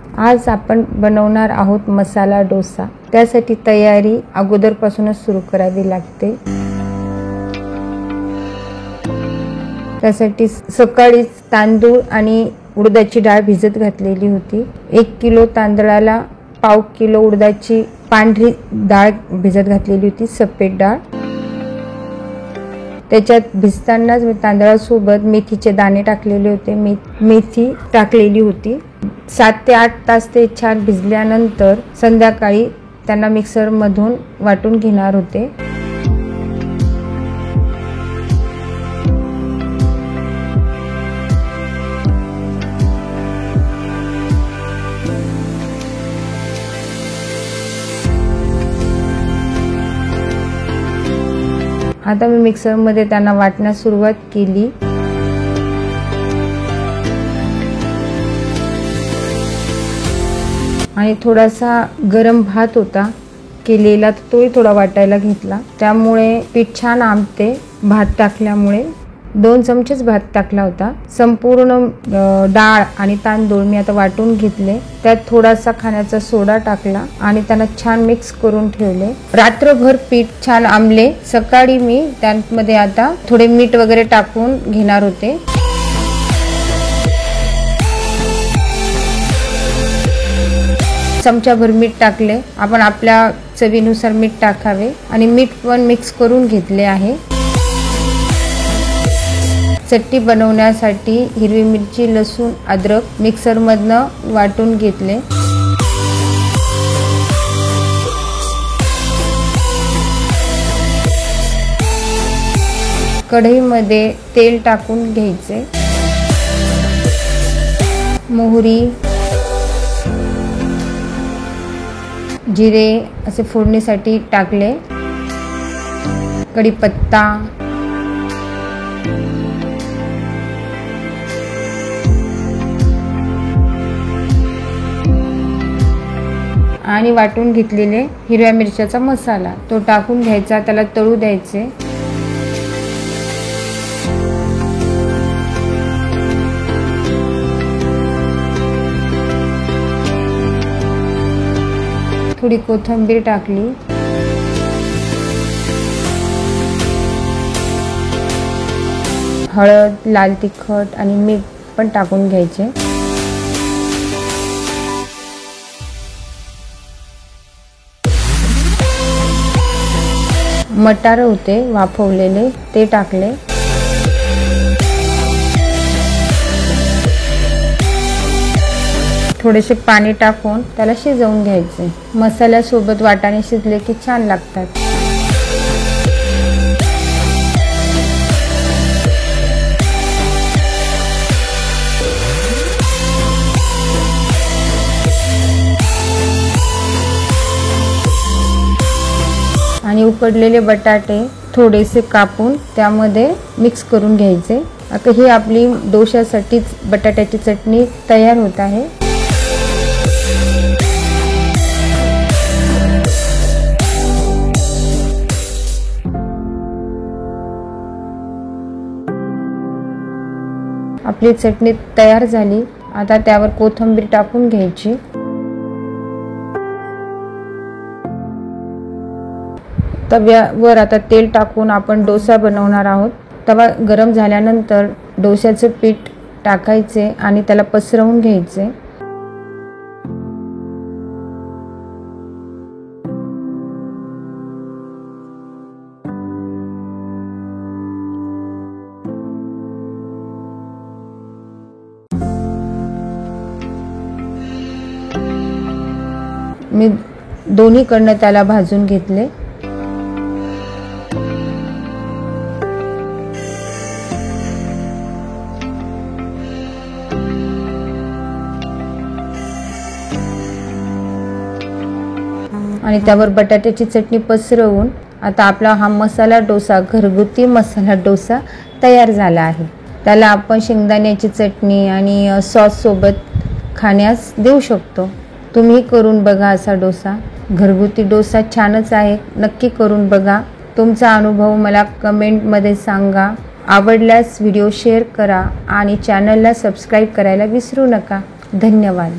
आज आपण बनवणार आहोत मसाला डोसा। त्यासाठी तयारी अगोदरपासूनच सुरू करावी लागते। त्यासाठी सकाळी तांदूळ आणि उडदाची डाळ भिजत घातलेली होती। 1 किलो तांदळाला पाव किलो उडदाची पांढरी डाळ भिजत घातलेली होती, सफेद डाळ। त्याच्यात भिजतानाच मी तांदळासोबत मेथीचे दाणे टाकलेले होते, मेथी टाकलेली होती। 7 ते 8 तास ते छान भिजल्यानंतर संध्याकाळी त्यांना मिक्सर मधून वाटून घेणार होते। आता मी मिक्सर मध्ये त्यांना वाटण्यास सुरुवात केली। आणि थोडासा गरम भात होता केलेला, तोही थोडा वाटायला घेतला। त्यामुळे पीठ छान आंबते भात टाकल्यामुळे। 2 चमचेच भात टाकला होता। संपूर्ण डाळ आणि तांदूळ मी आता वाटून घेतले। त्यात थोडासा खाण्याचा सोडा टाकला आणि त्यांना छान मिक्स करून ठेवले। रात्रभर पीठ छान आंबले। सकाळी मी त्यामध्ये आता थोडे मीठ वगैरे टाकून घेणार होते। चमचाभर मीठ टाकले। आपण आपल्या चवीनुसार मीठ टाकावे आणि मीठ पण मिक्स करून घेतले आहे। चटणी बनवण्यासाठी हिरवी मिरची, लसूण, अद्रक मिक्सर मधनं वाटून घेतले। कढईमध्ये तेल टाकून घ्यायचे। मोहरी, जिरे असे फोडणीसाठी टाकले। कढीपत्ता, आणि वाटून घेतलेले हिरव्या मिरच्याचा मसाला तो टाकून घ्यायचा, त्याला तळू द्यायचे। थोडी कोथिंबीर टाकली। हळद, लाल तिखट आणि मीठ पण टाकून घ्यायचे। मटार होते वाफवलेले ते टाकले। थोडेसे पाणी टाकून त्याला शिजवून घ्यायचे। मसाल्यासोबत वाटाणे शिजले की छान लागतात। आणि उकडलेले बटाटे थोडेसे कापून त्यामध्ये मिक्स करून घ्यायचे। आता ही आपली डोशासाठी बटाट्याची चटणी तयार होत आहे। आपली चटणी तयार झाली। आता त्यावर कोथिंबीर टाकून घ्यायची। तव्यावर आता तेल टाकून आपण डोसा बनवणार आहोत। तवा गरम झाल्यानंतर डोश्याचे पीठ टाकायचे आणि त्याला पसरवून घ्यायचे। मी दोन्हीकडनं त्याला भाजून घेतले। आणि त्यावर बटाट्याची चटणी पसरवून आता आपला हा मसाला डोसा, घरगुती मसाला डोसा तयार झाला आहे। त्याला आपण शेंगदाण्याची चटणी आणि सॉस सोबत खाण्यास देऊ शकतो। तुम्ही करून बघा असा डोसा। घरगुती डोसा छानच आहे, नक्की करून बघा। तुमचा अनुभव मला कमेंट मध्ये सांगा। आवडल्यास व्हिडिओ शेअर करा आणि चॅनलला सबस्क्राइब करायला विसरू नका। धन्यवाद।